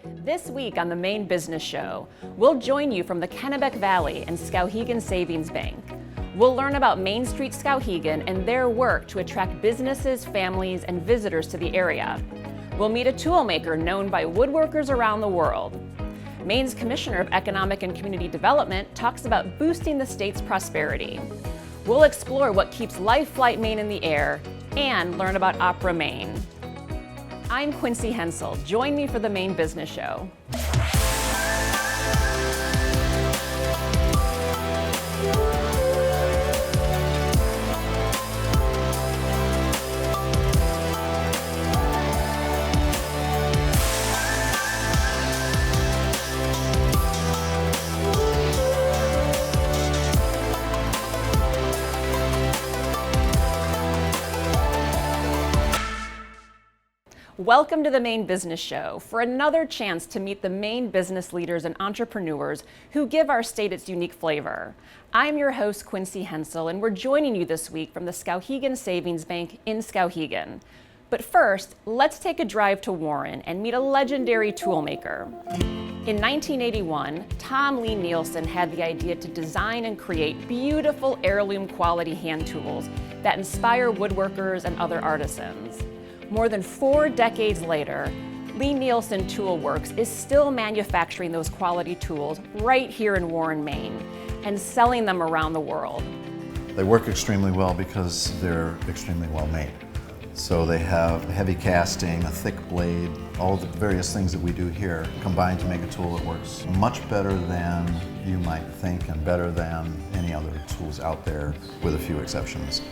This week on the Maine Business Show, we'll join you from the Kennebec Valley and Skowhegan Savings Bank. We'll learn about Main Street Skowhegan and their work to attract businesses, families, and visitors to the area. We'll meet a tool maker known by woodworkers around the world. Maine's Commissioner of Economic and Community Development talks about boosting the state's prosperity. We'll explore what keeps LifeFlight Maine in the air and learn about Opera Maine. I'm Quincy Hensel. Join me for the Maine Business Show. Welcome to the Maine Business Show for another chance to meet the Maine business leaders and entrepreneurs who give our state its unique flavor. I'm your host, Quincy Hensel, and we're joining you this week from the Skowhegan Savings Bank in Skowhegan. But first, let's take a drive to Warren and meet a legendary toolmaker. In 1981, Tom Lie-Nielssn had the idea to design and create beautiful heirloom quality hand tools that inspire woodworkers and other artisans. More than 4 decades later, Lie-Nielssn Tool Works is still manufacturing those quality tools right here in Warren, Maine, and selling them around the world. They work extremely well because they're extremely well made. So they have heavy casting, a thick blade, all the various things that we do here combined to make a tool that works much better than you might think and better than any other tools out there, with a few exceptions.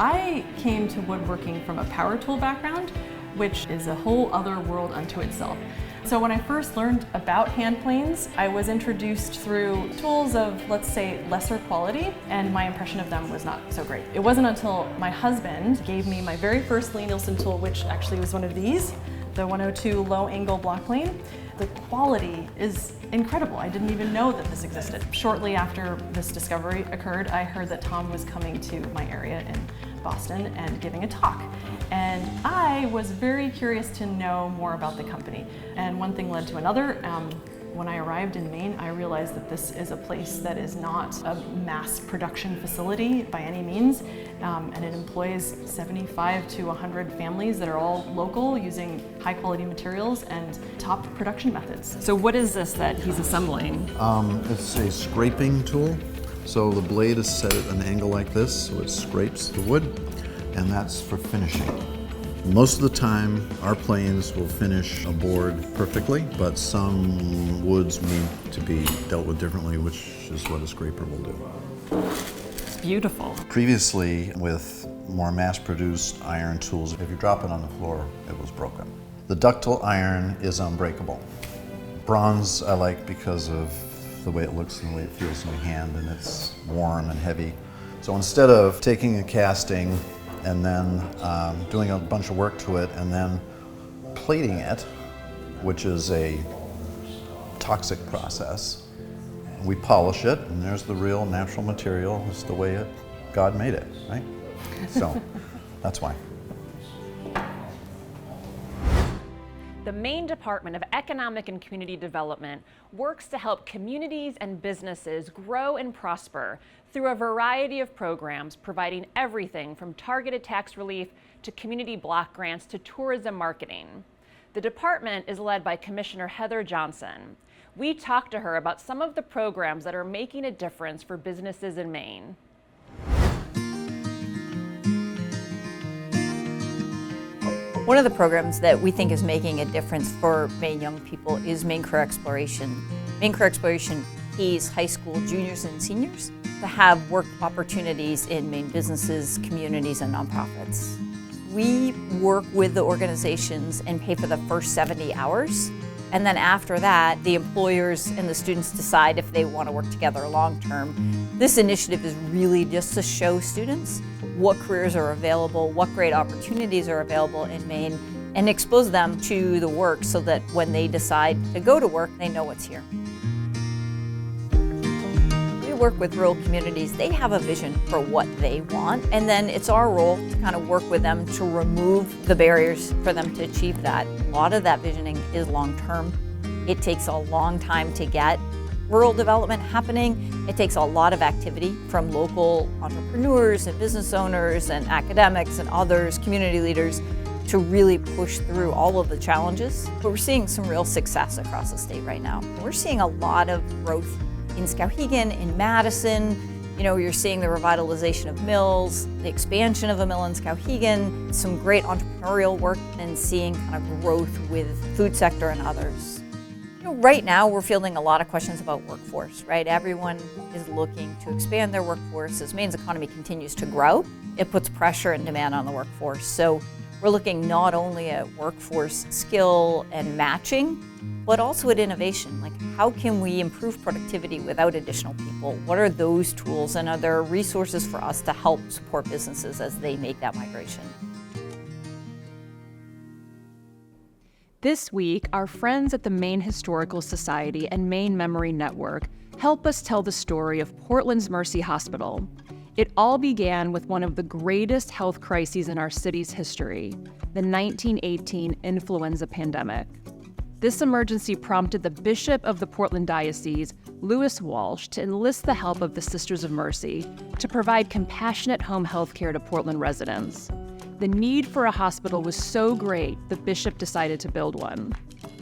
I came to woodworking from a power tool background, which is a whole other world unto itself. So when I first learned about hand planes, I was introduced through tools of, let's say, lesser quality, and my impression of them was not so great. It wasn't until my husband gave me my very first Lie-Nielssn tool, which actually was one of these, the 102 low angle block plane. The quality is incredible. I didn't even know that this existed. Shortly after this discovery occurred, I heard that Tom was coming to my area in Boston and giving a talk. And I was very curious to know more about the company. And one thing led to another. When I arrived in Maine, I realized that this is a place that is not a mass production facility by any means, and it employs 75 to 100 families that are all local, using high quality materials and top production methods. So what is this that he's assembling? It's a scraping tool. So the blade is set at an angle like this, so it scrapes the wood, and that's for finishing. Most of the time, our planes will finish a board perfectly, but some woods need to be dealt with differently, which is what a scraper will do. It's beautiful. Previously, with more mass-produced iron tools, if you drop it on the floor, it was broken. The ductile iron is unbreakable. Bronze I like because of the way it looks and the way it feels in my hand, and it's warm and heavy. So instead of taking a casting and then doing a bunch of work to it and then plating it, which is a toxic process, we polish it, and there's the real natural material. It's the way God made it, right? So that's why. The Maine Department of Economic and Community Development works to help communities and businesses grow and prosper through a variety of programs, providing everything from targeted tax relief to community block grants to tourism marketing. The department is led by Commissioner Heather Johnson. We talked to her about some of the programs that are making a difference for businesses in Maine. One of the programs that we think is making a difference for Maine young people is Maine Career Exploration. Maine Career Exploration pays high school juniors and seniors to have work opportunities in Maine businesses, communities, and nonprofits. We work with the organizations and pay for the first 70 hours. And then after that, the employers and the students decide if they want to work together long term. This initiative is really just to show students what careers are available, what great opportunities are available in Maine, and expose them to the work so that when they decide to go to work, they know what's here. We work with rural communities. They have a vision for what they want, and then it's our role to kind of work with them to remove the barriers for them to achieve that. A lot of that visioning is long-term. It takes a long time to get rural development happening. It takes a lot of activity from local entrepreneurs and business owners and academics and others, community leaders, to really push through all of the challenges. But we're seeing some real success across the state right now. We're seeing a lot of growth in Skowhegan, in Madison. You know, you're seeing the revitalization of mills, the expansion of a mill in Skowhegan, some great entrepreneurial work, and seeing kind of growth with food sector and others. Right now, we're fielding a lot of questions about workforce, right? Everyone is looking to expand their workforce. As Maine's economy continues to grow, it puts pressure and demand on the workforce. So we're looking not only at workforce skill and matching, but also at innovation. Like, how can we improve productivity without additional people? What are those tools, and are there resources for us to help support businesses as they make that migration? This week, our friends at the Maine Historical Society and Maine Memory Network help us tell the story of Portland's Mercy Hospital. It all began with one of the greatest health crises in our city's history, the 1918 influenza pandemic. This emergency prompted the Bishop of the Portland Diocese, Lewis Walsh, to enlist the help of the Sisters of Mercy to provide compassionate home health care to Portland residents. The need for a hospital was so great, the bishop decided to build one.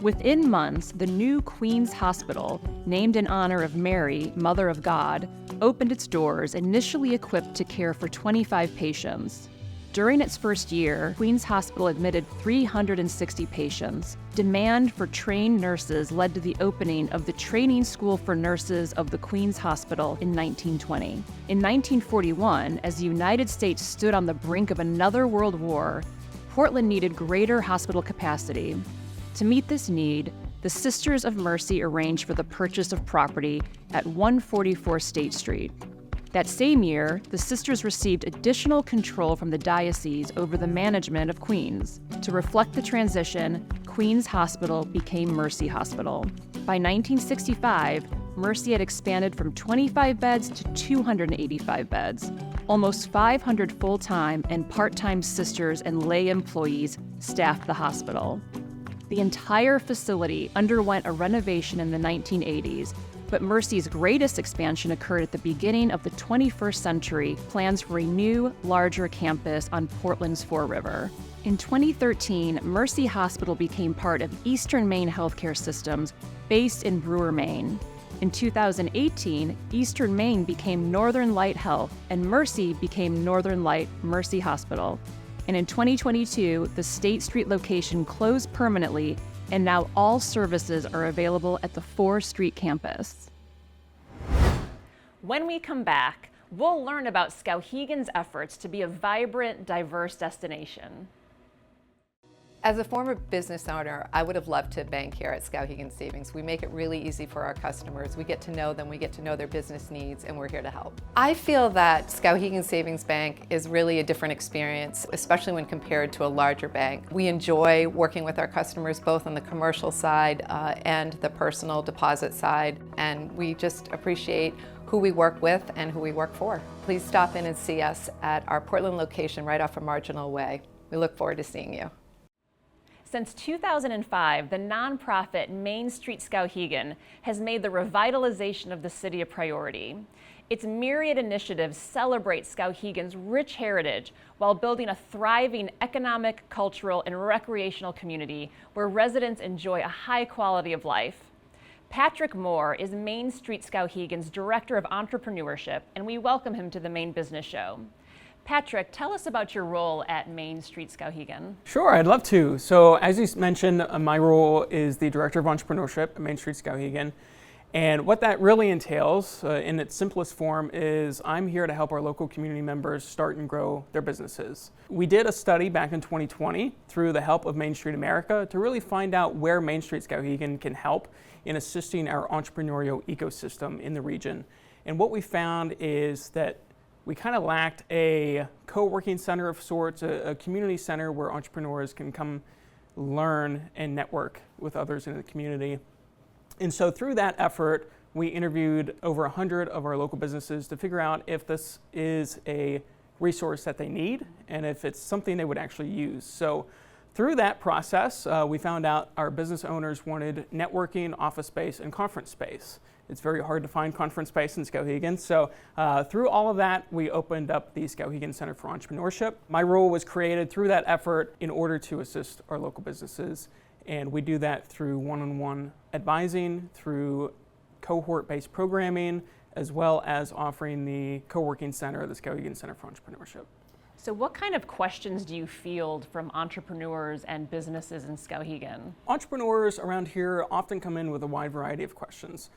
Within months, the new Queen's Hospital, named in honor of Mary, Mother of God, opened its doors, initially equipped to care for 25 patients. During its first year, Queen's Hospital admitted 360 patients. Demand for trained nurses led to the opening of the Training School for Nurses of the Queen's Hospital in 1920. In 1941, as the United States stood on the brink of another world war, Portland needed greater hospital capacity. To meet this need, the Sisters of Mercy arranged for the purchase of property at 144 State Street. That same year, the sisters received additional control from the diocese over the management of Queens. To reflect the transition, Queens Hospital became Mercy Hospital. By 1965, Mercy had expanded from 25 beds to 285 beds. Almost 500 full-time and part-time sisters and lay employees staffed the hospital. The entire facility underwent a renovation in the 1980s, but Mercy's greatest expansion occurred at the beginning of the 21st century, plans for a new, larger campus on Portland's Fore River. In 2013, Mercy Hospital became part of Eastern Maine Healthcare Systems, based in Brewer, Maine. In 2018, Eastern Maine became Northern Light Health, and Mercy became Northern Light Mercy Hospital. And in 2022, the State Street location closed permanently, and now all services are available at the 4 Street campus. When we come back, we'll learn about Skowhegan's efforts to be a vibrant, diverse destination. As a former business owner, I would have loved to bank here at Skowhegan Savings. We make it really easy for our customers. We get to know them, we get to know their business needs, and we're here to help. I feel that Skowhegan Savings Bank is really a different experience, especially when compared to a larger bank. We enjoy working with our customers both on the commercial side and the personal deposit side, and we just appreciate who we work with and who we work for. Please stop in and see us at our Portland location right off of Marginal Way. We look forward to seeing you. Since 2005, the nonprofit Main Street Skowhegan has made the revitalization of the city a priority. Its myriad initiatives celebrate Skowhegan's rich heritage while building a thriving economic, cultural, and recreational community where residents enjoy a high quality of life. Patric Moore is Main Street Skowhegan's Director of Entrepreneurship, and we welcome him to the Maine Business Show. Patric, tell us about your role at Main Street Skowhegan. Sure, I'd love to. So as you mentioned, my role is the Director of Entrepreneurship at Main Street Skowhegan. And what that really entails, in its simplest form, is I'm here to help our local community members start and grow their businesses. We did a study back in 2020 through the help of Main Street America to really find out where Main Street Skowhegan can help in assisting our entrepreneurial ecosystem in the region. And what we found is that we kind of lacked a co-working center of sorts, a community center where entrepreneurs can come learn and network with others in the community. And so through that effort, we interviewed over 100 of our local businesses to figure out if this is a resource that they need and if it's something they would actually use. So Through that process, we found out our business owners wanted networking, office space, and conference space. It's very hard to find conference space in Skowhegan, so through all of that, we opened up the Skowhegan Center for Entrepreneurship. My role was created through that effort in order to assist our local businesses, and we do that through one-on-one advising, through cohort-based programming, as well as offering the co-working center, the Skowhegan Center for Entrepreneurship. So what kind of questions do you field from entrepreneurs and businesses in Skowhegan? Entrepreneurs around here often come in with a wide variety of questions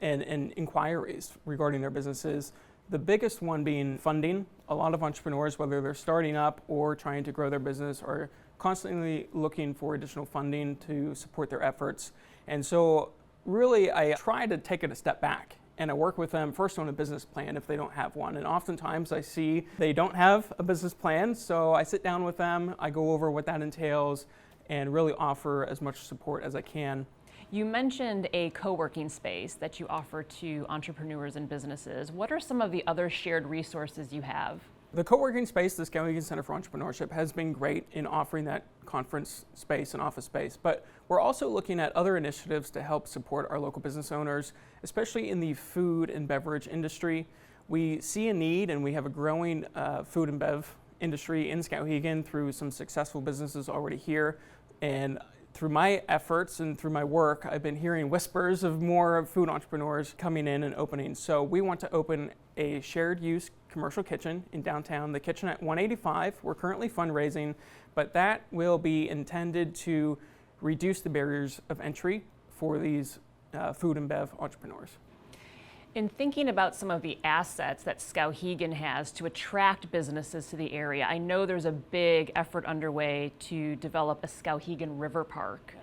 and inquiries regarding their businesses. The biggest one being funding. A lot of entrepreneurs, whether they're starting up or trying to grow their business, are constantly looking for additional funding to support their efforts. And so really I try to take it a step back, and I work with them first on a business plan if they don't have one. And oftentimes I see they don't have a business plan, so I sit down with them, I go over what that entails, and really offer as much support as I can. You mentioned a co-working space that you offer to entrepreneurs and businesses. What are some of the other shared resources you have? The co-working space, the Skowhegan Center for Entrepreneurship, has been great in offering that conference space and office space, but we're also looking at other initiatives to help support our local business owners, especially in the food and beverage industry. We see a need, and we have a growing food and bev industry in Skowhegan through some successful businesses already here. And through my efforts and through my work, I've been hearing whispers of more food entrepreneurs coming in and opening. So we want to open a shared use commercial kitchen in downtown, the kitchen at 185. We're currently fundraising, but that will be intended to reduce the barriers of entry for these food and bev entrepreneurs. In thinking about some of the assets that Skowhegan has to attract businesses to the area, I know there's a big effort underway to develop a Skowhegan River Park.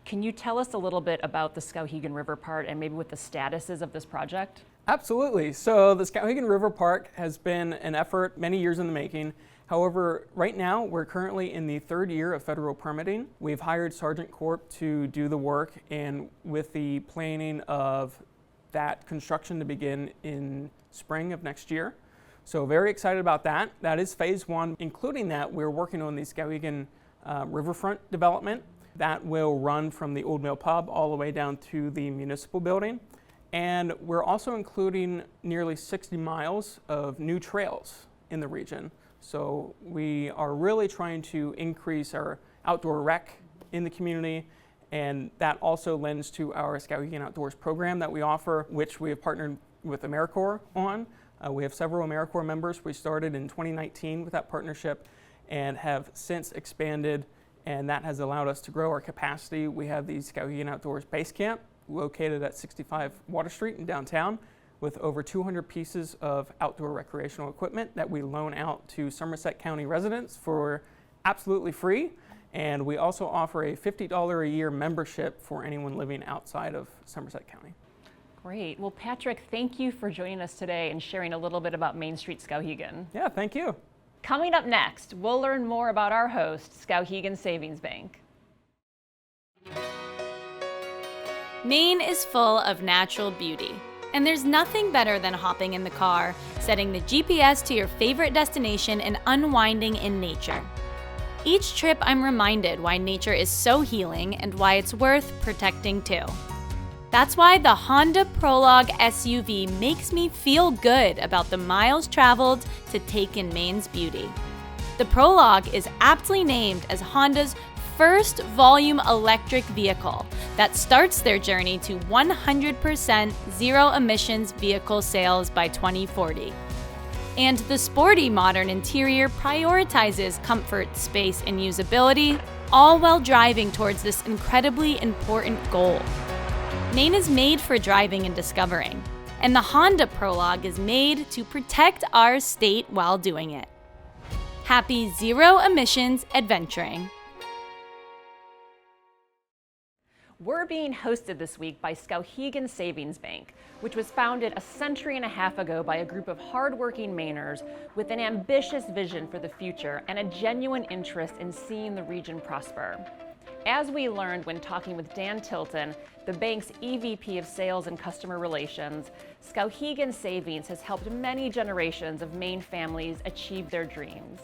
Can you tell us a little bit about the Skowhegan River Park and maybe what the status is of this project? Absolutely. So the Skowhegan River Park has been an effort many years in the making. However, right now we're currently in the third year of federal permitting. We've hired Sergeant Corp to do the work, and with the planning of that construction to begin in spring of next year. So very excited about that. That is phase one. Including that, we're working on the Skowhegan riverfront development. That will run from the Old Mill Pub all the way down to the municipal building. And we're also including nearly 60 miles of new trails in the region. So we are really trying to increase our outdoor rec in the community, and that also lends to our Skowhegan Outdoors program that we offer, which we have partnered with AmeriCorps on. We have several AmeriCorps members. We started in 2019 with that partnership and have since expanded, and that has allowed us to grow our capacity. We have the Skowhegan Outdoors Base Camp located at 65 Water Street in downtown with over 200 pieces of outdoor recreational equipment that we loan out to Somerset County residents for absolutely free. And we also offer a $50 a year membership for anyone living outside of Somerset County. Great. Well, Patric, thank you for joining us today and sharing a little bit about Main Street Skowhegan. Yeah, thank you. Coming up next, we'll learn more about our host, Skowhegan Savings Bank. Maine is full of natural beauty, and there's nothing better than hopping in the car, setting the GPS to your favorite destination, and unwinding in nature. Each trip, I'm reminded why nature is so healing and why it's worth protecting too. That's why the Honda Prologue SUV makes me feel good about the miles traveled to take in Maine's beauty. The Prologue is aptly named as Honda's first volume electric vehicle that starts their journey to 100% zero emissions vehicle sales by 2040. And the sporty modern interior prioritizes comfort, space, and usability, all while driving towards this incredibly important goal. Maine is made for driving and discovering, and the Honda Prologue is made to protect our state while doing it. Happy zero emissions adventuring. We're being hosted this week by Skowhegan Savings Bank, which was founded a century and a half ago by a group of hardworking Mainers with an ambitious vision for the future and a genuine interest in seeing the region prosper. As we learned when talking with Dan Tilton, the bank's EVP of Sales and Customer Relations, Skowhegan Savings has helped many generations of Maine families achieve their dreams.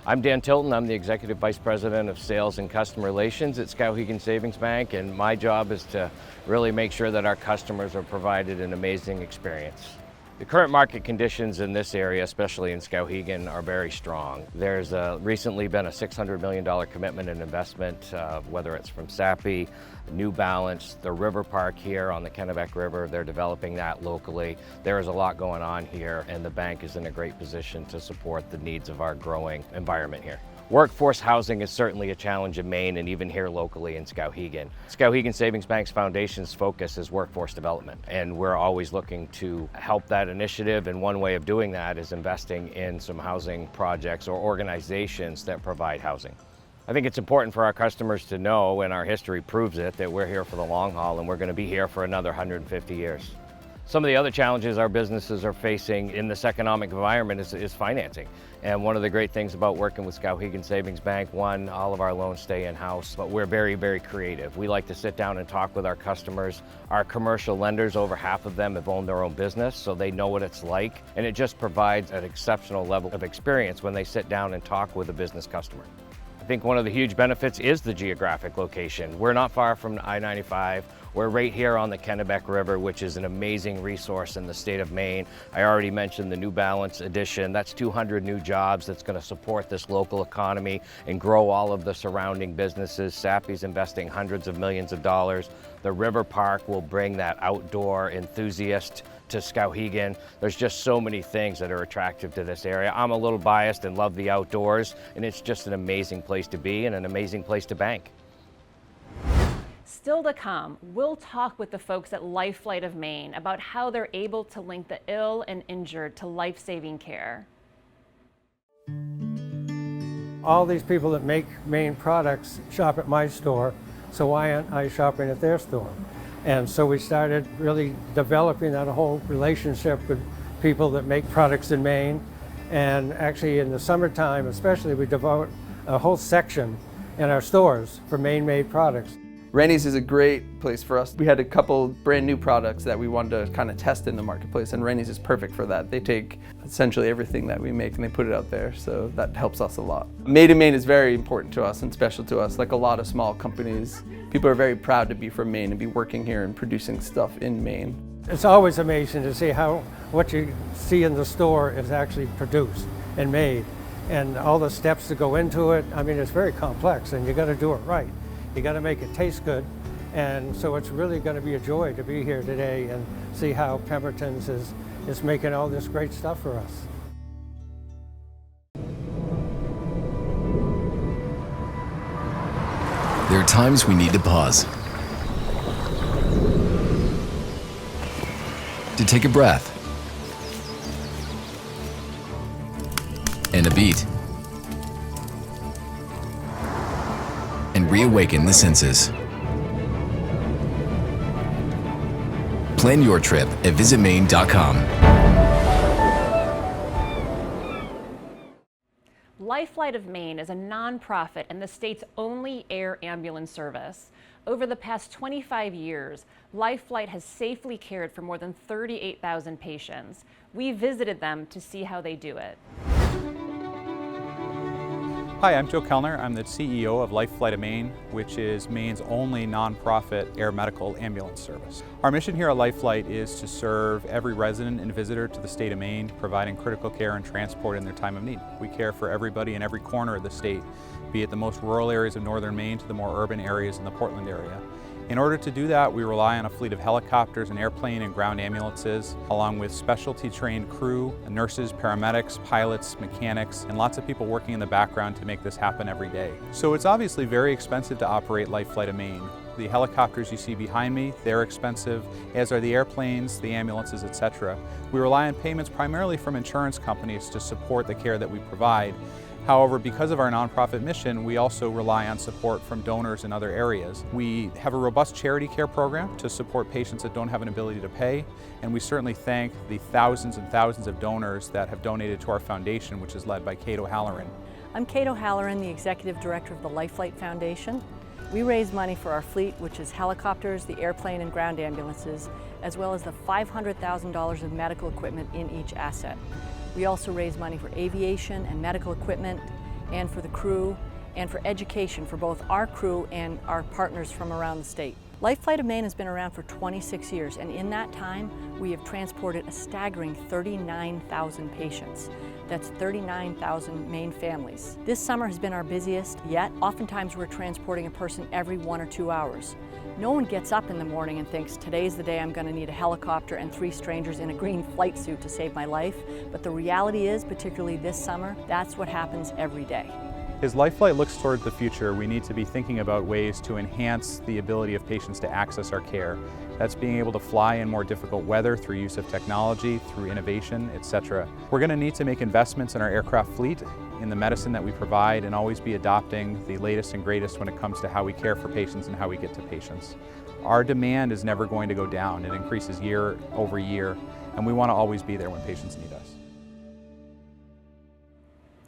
I'm Dan Tilton. I'm the Executive Vice President of Sales and Customer Relations at Skowhegan Savings Bank, and my job is to really make sure that our customers are provided an amazing experience. The current market conditions in this area, especially in Skowhegan, are very strong. There's recently been a $600 million commitment and investment, whether it's from Sappi, New Balance, the River Park here on the Kennebec River. They're developing that locally. There is a lot going on here, and the bank is in a great position to support the needs of our growing environment here. Workforce housing is certainly a challenge in Maine and even here locally in Skowhegan. Skowhegan Savings Bank's foundation's focus is workforce development, and we're always looking to help that initiative, and one way of doing that is investing in some housing projects or organizations that provide housing. I think it's important for our customers to know, and our history proves it, that we're here for the long haul and we're going to be here for another 150 years. Some of the other challenges our businesses are facing in this economic environment is financing. And one of the great things about working with Skowhegan Savings Bank, one, all of our loans stay in-house, but we're very, very creative. We like to sit down and talk with our customers. Our commercial lenders, over half of them have owned their own business, so they know what it's like. And it just provides an exceptional level of experience when they sit down and talk with a business customer. I think one of the huge benefits is the geographic location. We're not far from I-95. We're right here on the Kennebec River, which is an amazing resource in the state of Maine. I already mentioned the New Balance addition. That's 200 new jobs that's going to support this local economy and grow all of the surrounding businesses. Sappi's investing hundreds of millions of dollars. The River Park will bring that outdoor enthusiast to Skowhegan. There's just so many things that are attractive to this area. I'm a little biased and love the outdoors, and it's just an amazing place to be and an amazing place to bank. Still to come, we'll talk with the folks at LifeFlight of Maine about how they're able to link the ill and injured to life-saving care. All these people that make Maine products shop at my store, so why aren't I shopping at their store? And so we started really developing that whole relationship with people that make products in Maine. And actually in the summertime especially, we devote a whole section in our stores for Maine-made products. Rennie's is a great place for us. We had a couple brand new products that we wanted to kind of test in the marketplace, and Rennie's is perfect for that. They take essentially everything that we make and they put it out there, so that helps us a lot. Made in Maine is very important to us and special to us. Like a lot of small companies, people are very proud to be from Maine and be working here and producing stuff in Maine. It's always amazing to see how what you see in the store is actually produced and made, and all the steps that go into it. I mean, it's very complex, and you got to do it right. You got to make it taste good, and so it's really going to be a joy to be here today and see how Pemberton's is making all this great stuff for us. There are times we need to pause, to take a breath, and a beat, and reawaken the senses. Plan your trip at visitmaine.com. LifeFlight of Maine is a nonprofit and the state's only air ambulance service. Over the past 25 years, LifeFlight has safely cared for more than 38,000 patients. We visited them to see how they do it. Hi, I'm Joe Kellner. I'm the CEO of LifeFlight of Maine, which is Maine's only nonprofit air medical ambulance service. Our mission here at LifeFlight is to serve every resident and visitor to the state of Maine, providing critical care and transport in their time of need. We care for everybody in every corner of the state, be it the most rural areas of northern Maine to the more urban areas in the Portland area. In order to do that, we rely on a fleet of helicopters and airplane and ground ambulances, along with specialty trained crew, nurses, paramedics, pilots, mechanics, and lots of people working in the background to make this happen every day. So it's obviously very expensive to operate LifeFlight of Maine. The helicopters you see behind me, they're expensive, as are the airplanes, the ambulances, etc. We rely on payments primarily from insurance companies to support the care that we provide. However, because of our nonprofit mission, we also rely on support from donors in other areas. We have a robust charity care program to support patients that don't have an ability to pay, and we certainly thank the thousands and thousands of donors that have donated to our foundation, which is led by Kate O'Halloran. I'm Kate O'Halloran, the Executive Director of the LifeFlight Foundation. We raise money for our fleet, which is helicopters, the airplane and ground ambulances, as well as the $500,000 of medical equipment in each asset. We also raise money for aviation and medical equipment and for the crew, and for education for both our crew and our partners from around the state. LifeFlight of Maine has been around for 26 years, and in that time, we have transported a staggering 39,000 patients. That's 39,000 Maine families. This summer has been our busiest yet. Oftentimes we're transporting a person every 1 or 2 hours. No one gets up in the morning and thinks, today's the day I'm going to need a helicopter and 3 strangers in a green flight suit to save my life. But the reality is, particularly this summer, that's what happens every day. As LifeFlight looks toward the future, we need to be thinking about ways to enhance the ability of patients to access our care. That's being able to fly in more difficult weather through use of technology, through innovation, etc. We're going to need to make investments in our aircraft fleet, in the medicine that we provide, and always be adopting the latest and greatest when it comes to how we care for patients and how we get to patients. Our demand is never going to go down. It increases year over year, and we want to always be there when patients need us.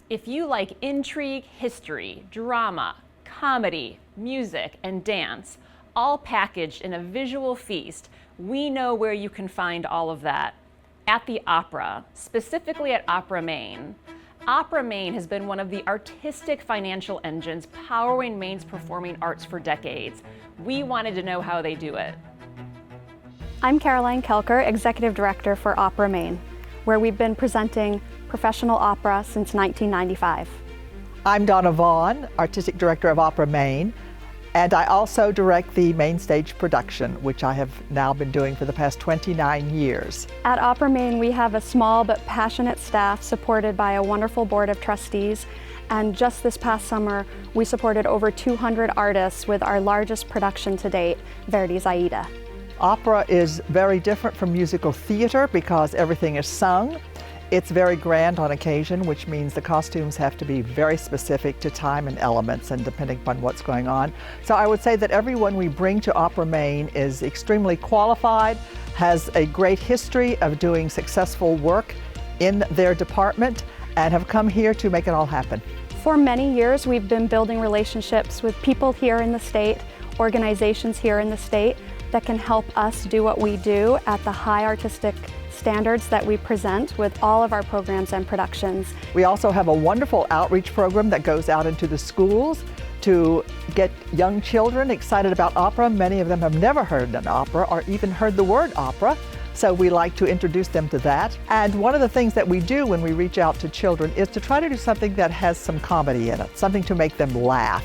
If you like intrigue, history, drama, comedy, music, and dance, all packaged in a visual feast, we know where you can find all of that. At the Opera, specifically at Opera Maine. Opera Maine has been one of the artistic financial engines powering Maine's performing arts for decades. We wanted to know how they do it. I'm Caroline Koelker, Executive Director for Opera Maine, where we've been presenting professional opera since 1995. I'm Dona Vaughn, Artistic Director of Opera Maine, and I also direct the main stage production, which I have now been doing for the past 29 years. At Opera Maine, we have a small but passionate staff supported by a wonderful board of trustees, and just this past summer, we supported over 200 artists with our largest production to date, Verdi's Aida. Opera is very different from musical theater because everything is sung. It's very grand on occasion, which means the costumes have to be very specific to time and elements and depending upon what's going on. So I would say that everyone we bring to Opera Maine is extremely qualified, has a great history of doing successful work in their department, and have come here to make it all happen. For many years, we've been building relationships with people here in the state, organizations here in the state that can help us do what we do at the high artistic standards that we present with all of our programs and productions. We also have a wonderful outreach program that goes out into the schools to get young children excited about opera. Many of them have never heard an opera or even heard the word opera, so we like to introduce them to that. And one of the things that we do when we reach out to children is to try to do something that has some comedy in it, something to make them laugh.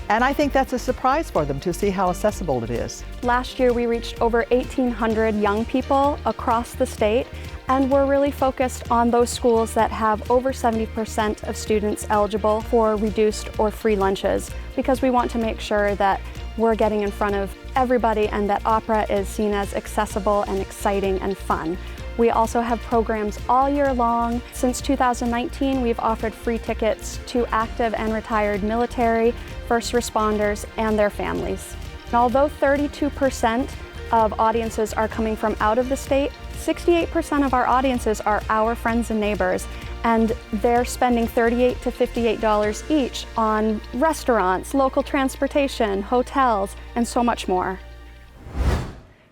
And I think that's a surprise for them to see how accessible it is. Last year we reached over 1,800 young people across the state, and we're really focused on those schools that have over 70% of students eligible for reduced or free lunches, because we want to make sure that we're getting in front of everybody and that opera is seen as accessible and exciting and fun. We also have programs all year long. Since 2019, we've offered free tickets to active and retired military, first responders, and their families. And although 32% of audiences are coming from out of the state, 68% of our audiences are our friends and neighbors, and they're spending $38 to $58 each on restaurants, local transportation, hotels, and so much more.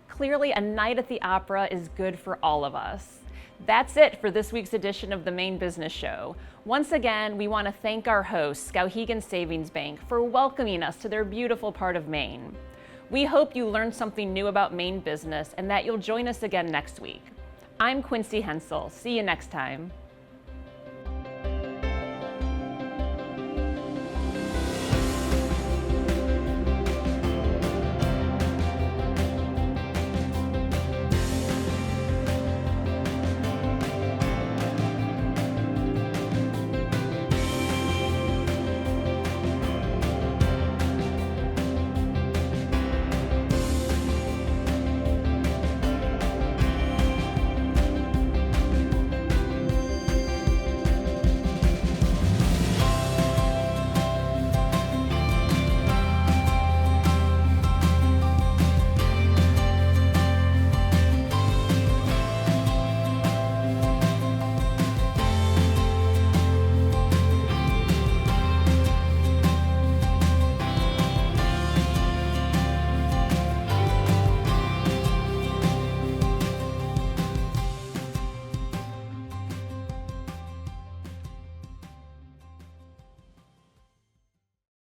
Clearly, a night at the opera is good for all of us. That's it for this week's edition of the Maine Business Show. Once again, we want to thank our host, Skowhegan Savings Bank, for welcoming us to their beautiful part of Maine. We hope you learned something new about Maine business and that you'll join us again next week. I'm Quincy Hensel. See you next time.